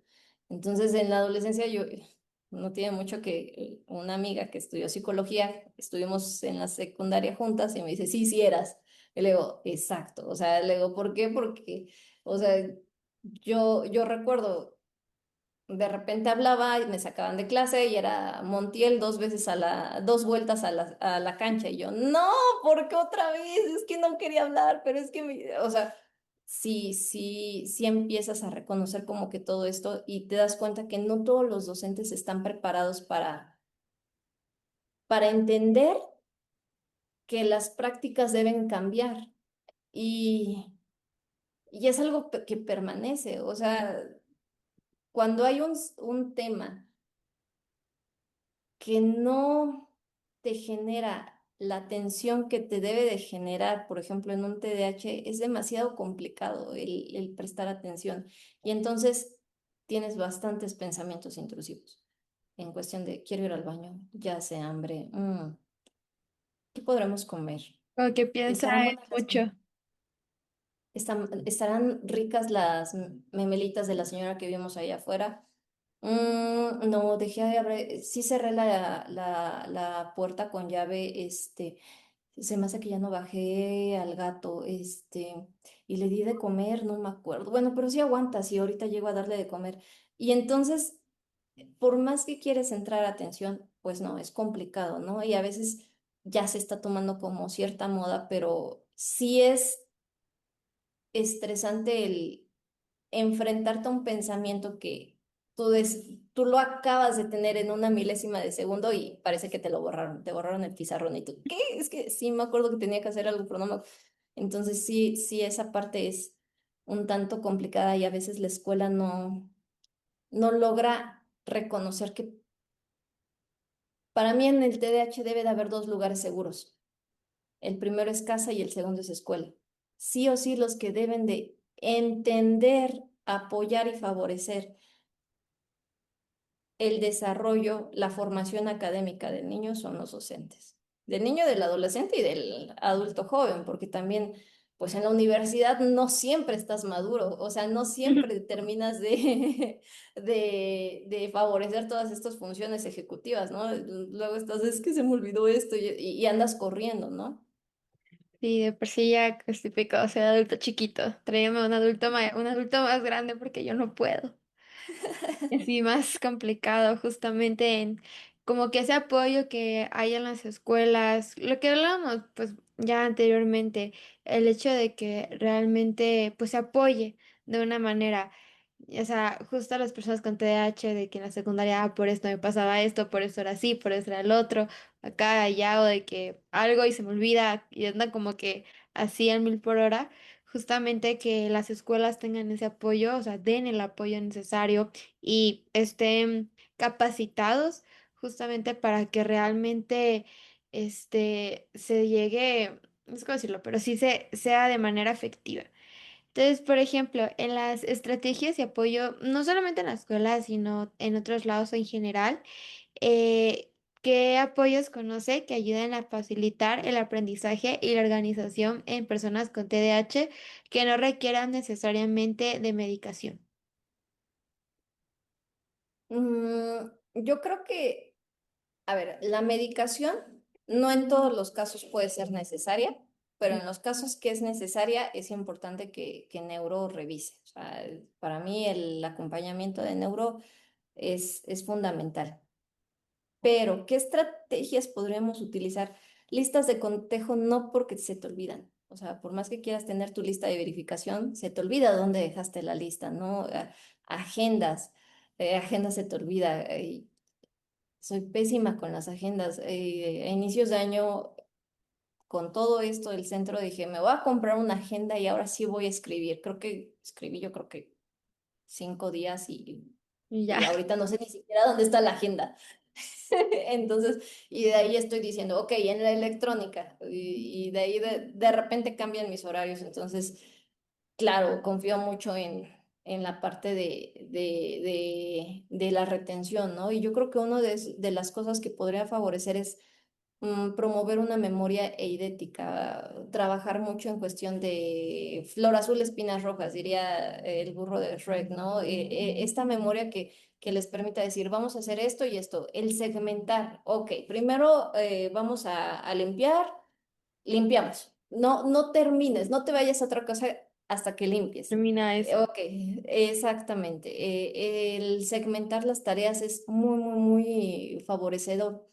Entonces, en la adolescencia yo no tiene mucho que una amiga que estudió psicología, estuvimos en la secundaria juntas y me dice, sí, sí eras. Y le digo, exacto. O sea, le digo, ¿por qué? Porque, o sea, yo recuerdo de repente hablaba y me sacaban de clase y era Montiel dos vueltas a la cancha y yo, no, ¿por qué otra vez? Es que no quería hablar, pero es que, o sea, sí empiezas a reconocer como que todo esto y te das cuenta que no todos los docentes están preparados para entender que las prácticas deben cambiar y, y es algo que permanece, o sea, cuando hay un tema que no te genera la atención que te debe de generar, por ejemplo, en un TDAH, es demasiado complicado el prestar atención. Y entonces tienes bastantes pensamientos intrusivos en cuestión de quiero ir al baño, ya sé hambre, ¿qué podremos comer? Como que piensa ¿Estarán en buenas las mucho. estarán ricas las memelitas de la señora que vimos ahí afuera? No, dejé de abrir, sí cerré la puerta con llave, se me hace que ya no bajé al gato, y le di de comer, no me acuerdo. Bueno, pero sí aguanta, sí, ahorita llego a darle de comer. Y entonces, por más que quieres entrar atención, pues no, es complicado, ¿no? Y a veces ya se está tomando como cierta moda, pero sí es estresante el enfrentarte a un pensamiento que tú lo acabas de tener en una milésima de segundo y parece que te borraron el pizarrón y tú, ¿qué? Es que sí me acuerdo que tenía que hacer algo, pero no me... Entonces sí, esa parte es un tanto complicada y a veces la escuela no logra reconocer que para mí en el TDAH debe de haber dos lugares seguros. El primero es casa y el segundo es escuela. Sí o sí los que deben de entender, apoyar y favorecer el desarrollo, la formación académica del niño son los docentes. Del niño, del adolescente y del adulto joven, porque también, pues en la universidad no siempre estás maduro, o sea, no siempre terminas de favorecer todas estas funciones ejecutivas, ¿no? Luego estás, es que se me olvidó esto y andas corriendo, ¿no? Sí, de por sí ya es típico, o sea, adulto chiquito. Tráigame un adulto más grande porque yo no puedo. Y así más complicado justamente en como que ese apoyo que hay en las escuelas, lo que hablábamos pues ya anteriormente, el hecho de que realmente pues se apoye de una manera, o sea, justo a las personas con TDAH de que en la secundaria, por esto me pasaba esto, por eso era así, por eso era el otro, acá, allá, o de que algo y se me olvida y anda como que así al 1000 por hora, justamente que las escuelas tengan ese apoyo, o sea, den el apoyo necesario y estén capacitados justamente para que realmente se llegue, no sé cómo decirlo, pero sí sea de manera efectiva. Entonces, por ejemplo, en las estrategias de apoyo, no solamente en la escuela, sino en otros lados en general, ¿Qué apoyos conoce que ayuden a facilitar el aprendizaje y la organización en personas con TDAH que no requieran necesariamente de medicación? Yo creo que, a ver, la medicación no en todos los casos puede ser necesaria, pero en los casos que es necesaria es importante que neuro revise. O sea, para mí el acompañamiento de neuro es fundamental. Pero, ¿qué estrategias podríamos utilizar? Listas de cotejo no porque se te olvidan. O sea, por más que quieras tener tu lista de verificación, se te olvida dónde dejaste la lista, ¿no? Agendas, agendas se te olvida. Soy pésima con las agendas. A inicios de año, con todo esto del centro, dije, me voy a comprar una agenda y ahora sí voy a escribir. Creo que escribí yo creo que 5 días Y ya. y ahorita no sé ni siquiera dónde está la agenda. Entonces, y de ahí estoy diciendo, ok, en la electrónica, y de ahí de repente cambian mis horarios. Entonces, claro, confío mucho en la parte de la retención, ¿no? Y yo creo que una de las cosas que podría favorecer es promover una memoria eidética, trabajar mucho en cuestión de flor azul, espinas rojas, diría el burro de Shrek, ¿no? Esta memoria que les permita decir, vamos a hacer esto y esto, el segmentar, ok, primero vamos a limpiar, limpiamos, no termines, no te vayas a otra cosa hasta que limpies. Termina eso. Ok, exactamente. El segmentar las tareas es muy, muy, muy favorecedor.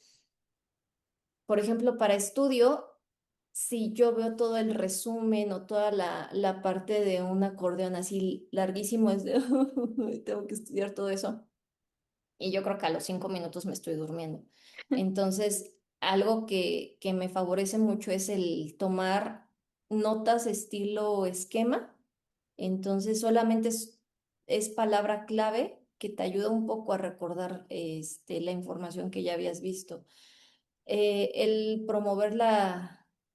Por ejemplo, para estudio, si yo veo todo el resumen o toda la parte de un acordeón así larguísimo, es de, tengo que estudiar todo eso. Y yo creo que a los 5 minutos me estoy durmiendo. Entonces, algo que me favorece mucho es el tomar notas estilo esquema. Entonces, solamente es palabra clave que te ayuda un poco a recordar la información que ya habías visto. El promover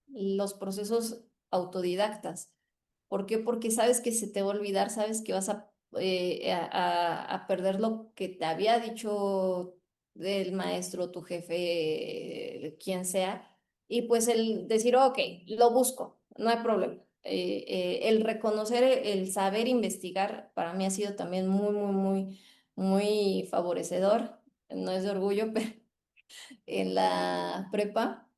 los procesos autodidactas. ¿Por qué? Porque sabes que se te va a olvidar, sabes que vas a perder lo que te había dicho el maestro, tu jefe, quien sea, y pues el decir, ok, lo busco, no hay problema. El reconocer, el saber investigar, para mí ha sido también muy, muy, muy, muy favorecedor. No es de orgullo, pero en la prepa,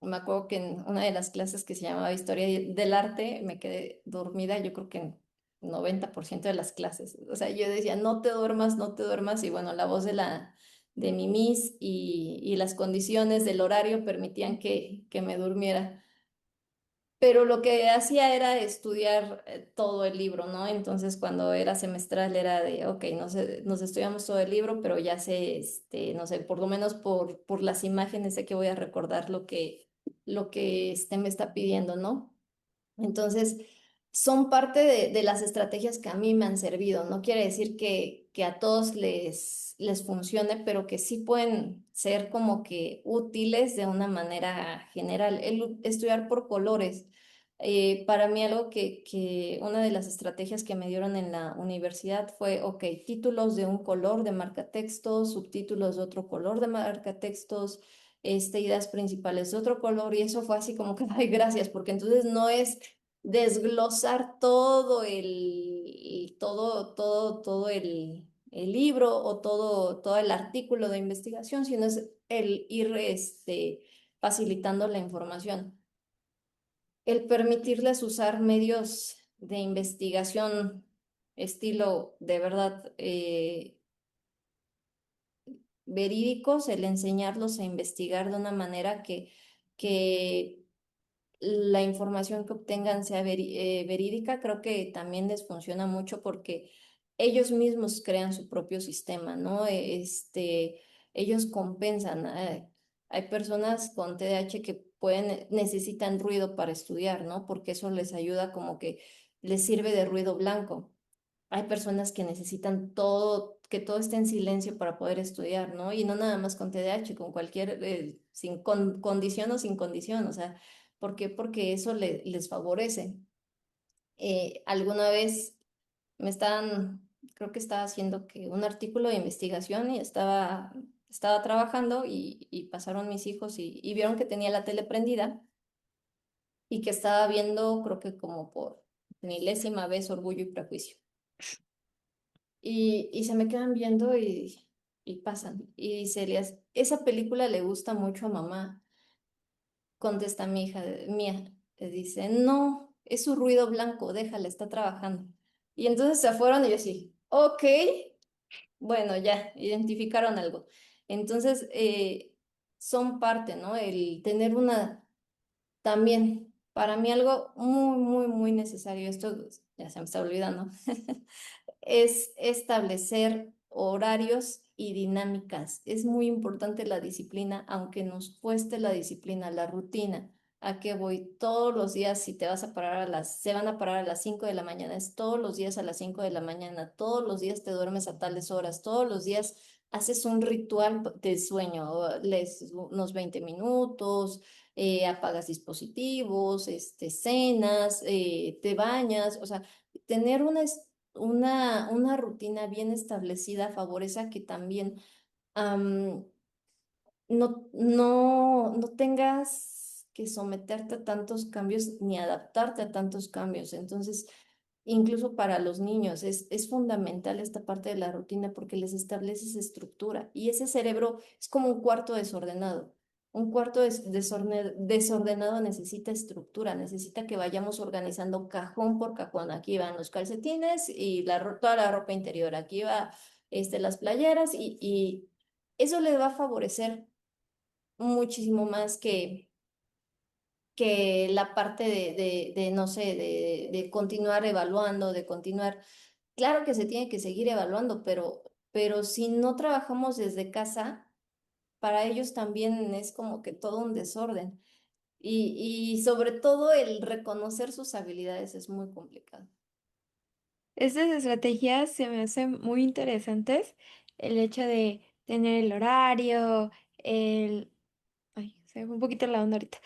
me acuerdo que en una de las clases que se llamaba Historia del Arte, me quedé dormida, yo creo que en 90% de las clases. O sea, yo decía, no te duermas, no te duermas, y bueno, la voz de mi miss y las condiciones del horario permitían que me durmiera. Pero lo que hacía era estudiar todo el libro, ¿no? Entonces, cuando era semestral era de, ok, no sé, nos estudiamos todo el libro, pero ya sé, no sé, por lo menos por las imágenes sé que voy a recordar lo que me está pidiendo, ¿no? Entonces, son parte de las estrategias que a mí me han servido. No quiere decir que a todos les funcione, pero que sí pueden ser como que útiles de una manera general. El estudiar por colores. Para mí algo que una de las estrategias que me dieron en la universidad fue, ok, títulos de un color de marcatextos, subtítulos de otro color de marcatextos, ideas principales de otro color, y eso fue así como que, ay, gracias, porque entonces no es desglosar todo el libro o todo el artículo de investigación, sino es el ir facilitando la información. El permitirles usar medios de investigación estilo de verdad verídicos, el enseñarlos a investigar de una manera que la información que obtengan sea verídica, creo que también les funciona mucho porque ellos mismos crean su propio sistema, ¿no? Ellos compensan. Hay personas con TDAH que necesitan ruido para estudiar, ¿no? Porque eso les ayuda como que les sirve de ruido blanco. Hay personas que necesitan todo, que todo esté en silencio para poder estudiar, ¿no? Y no nada más con TDAH, con cualquier, con condición o sin condición, o sea, ¿por qué? Porque eso les favorece. Alguna vez creo que estaba haciendo que un artículo de investigación y estaba trabajando y pasaron mis hijos y vieron que tenía la tele prendida y que estaba viendo, creo que como por milésima vez, Orgullo y Prejuicio. Y se me quedan viendo y pasan. Y dice Elías, esa película le gusta mucho a mamá. Contesta mi hija mía. Le dice, no, es su ruido blanco, déjala, está trabajando. Y entonces se fueron y yo así, ok, bueno, ya, identificaron algo. Entonces, son parte, ¿no? El tener una, también, para mí algo muy, muy, muy necesario, esto ya se me está olvidando, es establecer horarios y dinámicas. Es muy importante la disciplina, aunque nos cueste la disciplina, la rutina. ¿A qué voy? Todos los días, si te vas a parar se van a parar a las 5 de la mañana, es todos los días a las 5 de la mañana, todos los días te duermes a tales horas, todos los días haces un ritual de sueño, o lees unos 20 minutos, apagas dispositivos, cenas, te bañas, o sea, tener una rutina bien establecida favorece a que también no tengas que someterte a tantos cambios ni adaptarte a tantos cambios. Entonces, incluso para los niños es fundamental esta parte de la rutina porque les estableces estructura y ese cerebro es como un cuarto desordenado. Un cuarto desordenado necesita estructura, necesita que vayamos organizando cajón por cajón. Aquí van los calcetines y toda la ropa interior. Aquí va las playeras y eso le va a favorecer muchísimo más que la parte no sé, de continuar evaluando, de continuar. Claro que se tiene que seguir evaluando, pero si no trabajamos desde casa, para ellos también es como que todo un desorden. Y sobre todo el reconocer sus habilidades es muy complicado. Estas estrategias se me hacen muy interesantes. El hecho de tener el horario, el... Ay, se me fue un poquito la onda ahorita.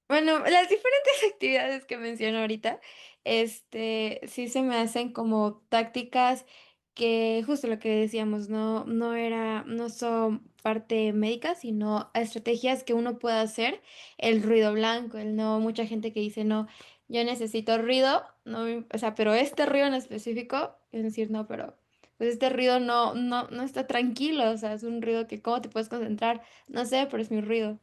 Bueno, las diferentes actividades que menciono ahorita, sí se me hacen como tácticas que justo lo que decíamos, no son parte médica, sino estrategias que uno puede hacer, el ruido blanco, el no, mucha gente que dice, no, yo necesito ruido, no, o sea, pero este ruido en específico, es decir, no, pero pues este ruido no está tranquilo, o sea, es un ruido que cómo te puedes concentrar, no sé, pero es mi ruido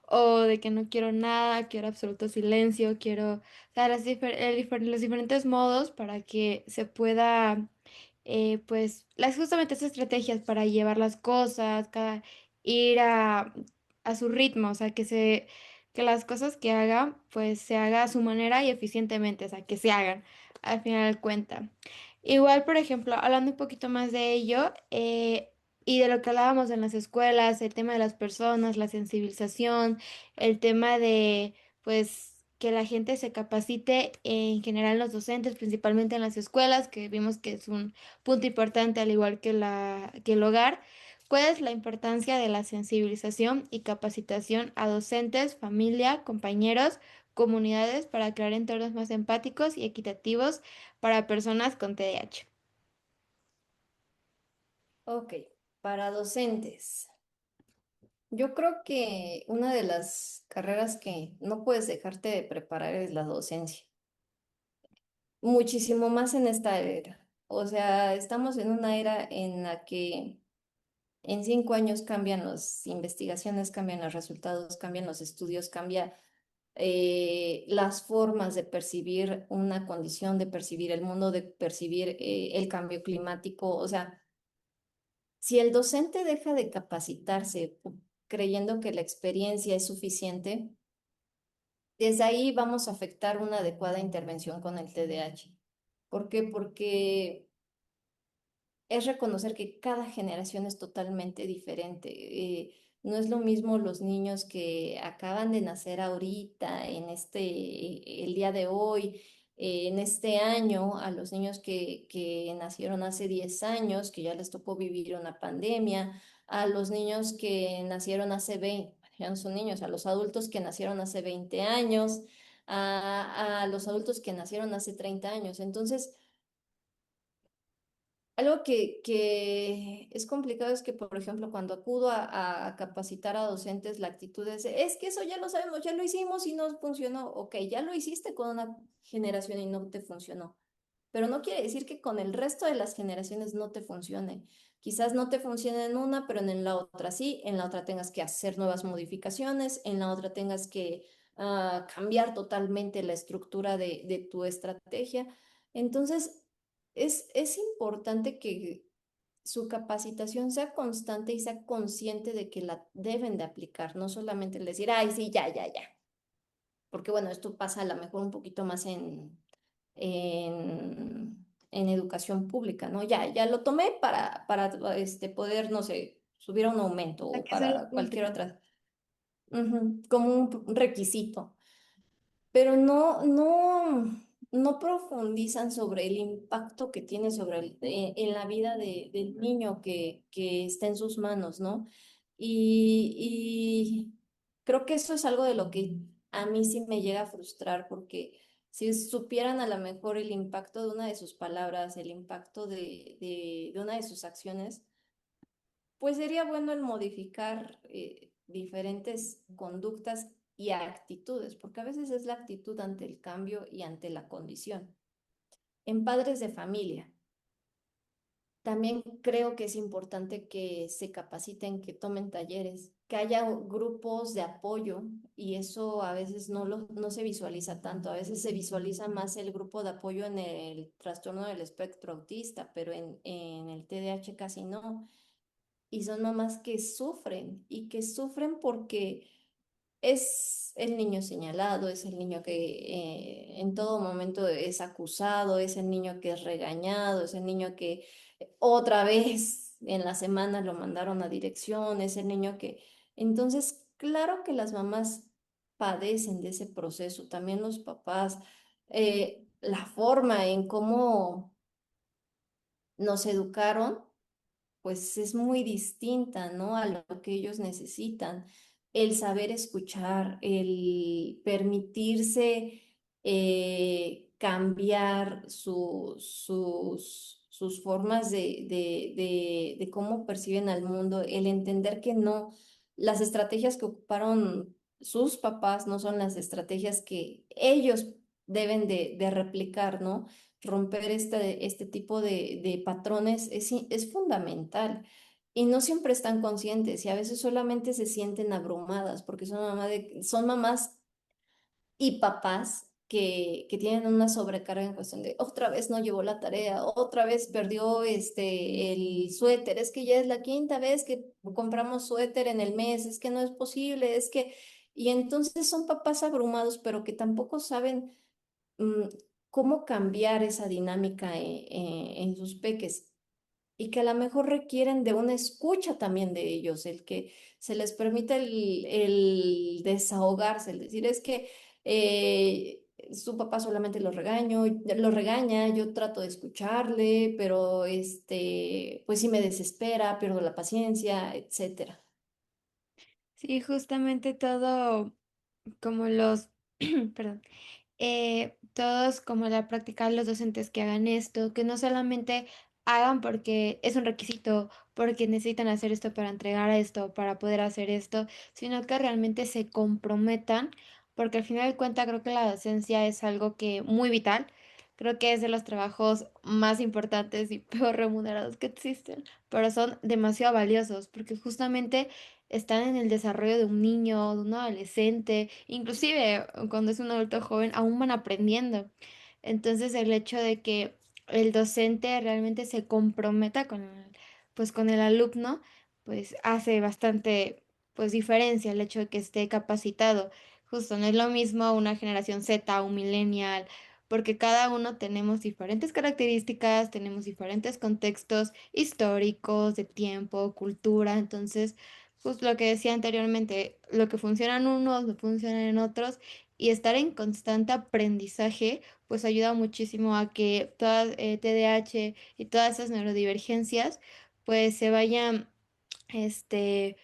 o de que no quiero nada, quiero absoluto silencio, quiero, o sea, los diferentes modos para que se pueda, pues, justamente esas estrategias para llevar las cosas, ir a su ritmo, o sea, que las cosas que haga, pues, se haga a su manera y eficientemente, o sea, que se hagan, al final de cuenta. Igual, por ejemplo, hablando un poquito más de ello, y de lo que hablábamos en las escuelas, el tema de las personas, la sensibilización, el tema de, pues, que la gente se capacite en general los docentes, principalmente en las escuelas, que vimos que es un punto importante, al igual que que el hogar. ¿Cuál es la importancia de la sensibilización y capacitación a docentes, familia, compañeros, comunidades para crear entornos más empáticos y equitativos para personas con TDAH? Ok, para docentes. Yo creo que una de las carreras que no puedes dejarte de preparar es la docencia. Muchísimo más en esta era. O sea, estamos en una era en la que en 5 años cambian las investigaciones, cambian los resultados, cambian los estudios, cambia las formas de percibir una condición, de percibir el mundo, de percibir el cambio climático. O sea, si el docente deja de capacitarse creyendo que la experiencia es suficiente, desde ahí vamos a afectar una adecuada intervención con el TDAH. ¿Por qué? Porque es reconocer que cada generación es totalmente diferente. No es lo mismo los niños que acaban de nacer ahorita, el día de hoy, en este año, a los niños que nacieron hace 10 años, que ya les tocó vivir una pandemia, a los niños que nacieron hace 20, ya no son niños, a los adultos que nacieron hace 20 años, a los adultos que nacieron hace 30 años. Entonces, Algo que es complicado es que, por ejemplo, cuando acudo a capacitar a docentes, la actitud es que eso ya lo sabemos, ya lo hicimos y no funcionó. Ok, ya lo hiciste con una generación y no te funcionó, pero no quiere decir que con el resto de las generaciones no te funcione. Quizás no te funcione en una, pero en la otra sí, en la otra tengas que hacer nuevas modificaciones, en la otra tengas que cambiar totalmente la estructura de tu estrategia. Entonces, es importante que su capacitación sea constante y sea consciente de que la deben de aplicar, no solamente el decir, ay, sí, ya, ya, ya. Porque bueno, esto pasa a lo mejor un poquito más en educación pública, ¿no? Ya, ya lo tomé para poder, no sé, subir a un aumento La o que solo para cualquier cumplen. otra, como un requisito, pero no profundizan sobre el impacto que tiene en la vida del niño que está en sus manos, ¿no? Y creo que eso es algo de lo que a mí sí me llega a frustrar, porque si supieran a lo mejor el impacto de una de sus palabras, el impacto de una de sus acciones, pues sería bueno el modificar diferentes conductas y actitudes, porque a veces es la actitud ante el cambio y ante la condición. En padres de familia, también creo que es importante que se capaciten, que tomen talleres, que haya grupos de apoyo y eso a veces no se visualiza tanto, a veces se visualiza más el grupo de apoyo en el trastorno del espectro autista, pero en el TDAH casi no. Y son mamás que sufren y que sufren porque es el niño señalado, es el niño que en todo momento es acusado, es el niño que es regañado, es el niño que otra vez en la semana lo mandaron a dirección, es el niño que... Entonces, claro que las mamás padecen de ese proceso, también los papás, la forma en cómo nos educaron pues es muy distinta, ¿no? A lo que ellos necesitan. El saber escuchar, el permitirse cambiar sus formas de cómo perciben al mundo, el entender que no, las estrategias que ocuparon sus papás no son las estrategias que ellos deben de replicar, ¿no? Romper este tipo de patrones es fundamental. Y no siempre están conscientes y a veces solamente se sienten abrumadas porque son mamás y papás que tienen una sobrecarga en cuestión de otra vez no llevó la tarea, otra vez perdió el suéter, es que ya es la quinta vez que compramos suéter en el mes, es que no es posible, es que... Y entonces son papás abrumados, pero que tampoco saben mm, cómo cambiar esa dinámica en sus peques y que a lo mejor requieren de una escucha también de ellos, el que se les permita el desahogarse, el decir es que su papá solamente lo regaña, yo trato de escucharle, pero pues sí me desespera, pierdo la paciencia, etcétera. Sí, justamente todo como los, perdón, todos como la practicar los docentes que hagan esto, que no solamente hagan porque es un requisito, porque necesitan hacer esto para entregar esto, para poder hacer esto, sino que realmente se comprometan, porque al final de cuentas creo que la docencia es algo que muy vital, creo que es de los trabajos más importantes y peor remunerados que existen, pero son demasiado valiosos, porque justamente están en el desarrollo de un niño, de un adolescente, inclusive cuando es un adulto joven, aún van aprendiendo. Entonces el hecho de que el docente realmente se comprometa pues, con el alumno, pues hace bastante pues, diferencia el hecho de que esté capacitado. Justo no es lo mismo una generación Z, un millennial, porque cada uno tenemos diferentes características, tenemos diferentes contextos históricos, de tiempo, cultura, entonces justo lo que decía anteriormente, lo que funciona en unos no funciona en otros y estar en constante aprendizaje pues ayuda muchísimo a que todas TDAH y todas esas neurodivergencias pues se vayan, este,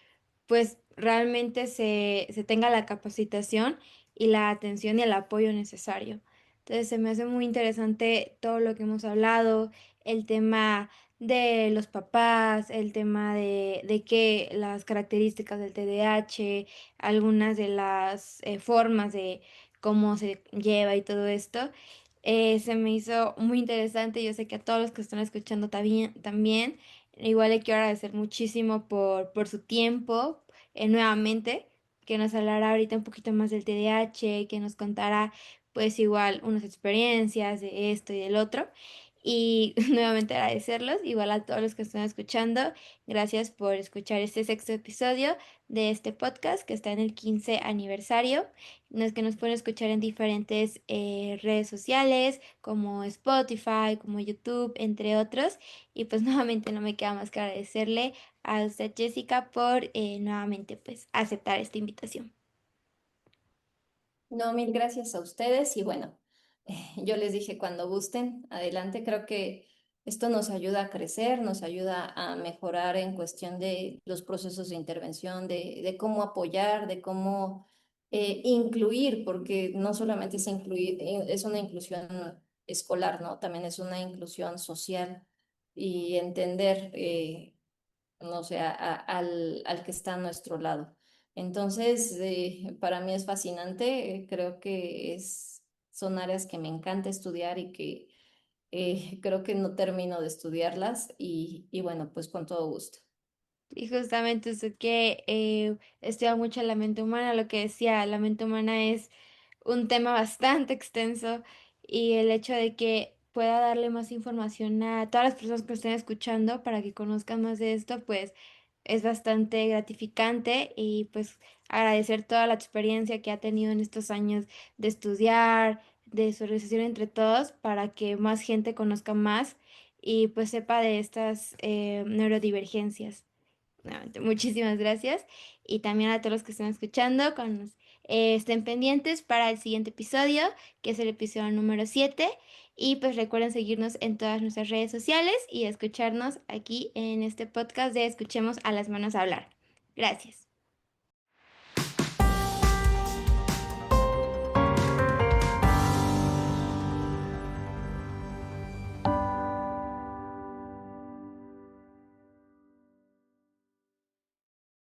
pues realmente se tenga la capacitación y la atención y el apoyo necesario. Entonces se me hace muy interesante todo lo que hemos hablado, el tema de los papás, el tema de que las características del TDAH, algunas de las formas de cómo se lleva y todo esto. Se me hizo muy interesante. Yo sé que a todos los que están escuchando también. Igual le quiero agradecer muchísimo por su tiempo nuevamente, que nos hablará ahorita un poquito más del TDAH, que nos contará pues igual unas experiencias de esto y del otro. Y nuevamente agradecerlos, igual a todos los que están escuchando. Gracias por escuchar este sexto episodio de este podcast que está en el 15 aniversario. Que nos pueden escuchar en diferentes redes sociales como Spotify, como YouTube, entre otros. Y pues nuevamente no me queda más que agradecerle a usted, Jessica, por nuevamente pues aceptar esta invitación. No, mil gracias a ustedes y bueno, yo les dije cuando gusten, adelante, creo que esto nos ayuda a crecer, nos ayuda a mejorar en cuestión de los procesos de intervención, de cómo apoyar, de cómo incluir, porque no solamente es incluir, es una inclusión escolar, ¿no? También es una inclusión social y entender no sé, al que está a nuestro lado. Entonces, para mí es fascinante, creo que son áreas que me encanta estudiar y que creo que no termino de estudiarlas y bueno, pues con todo gusto. Y justamente usted que estudia mucho la mente humana, lo que decía, la mente humana es un tema bastante extenso y el hecho de que pueda darle más información a todas las personas que estén escuchando para que conozcan más de esto, pues es bastante gratificante y pues agradecer toda la experiencia que ha tenido en estos años de estudiar, de su organización entre todos, para que más gente conozca más y pues sepa de estas neurodivergencias. Nuevamente, muchísimas gracias. Y también a todos los que están escuchando, estén pendientes para el siguiente episodio, que es el episodio número 7. Y pues recuerden seguirnos en todas nuestras redes sociales y escucharnos aquí en este podcast de Escuchemos a las Manos Hablar. Gracias.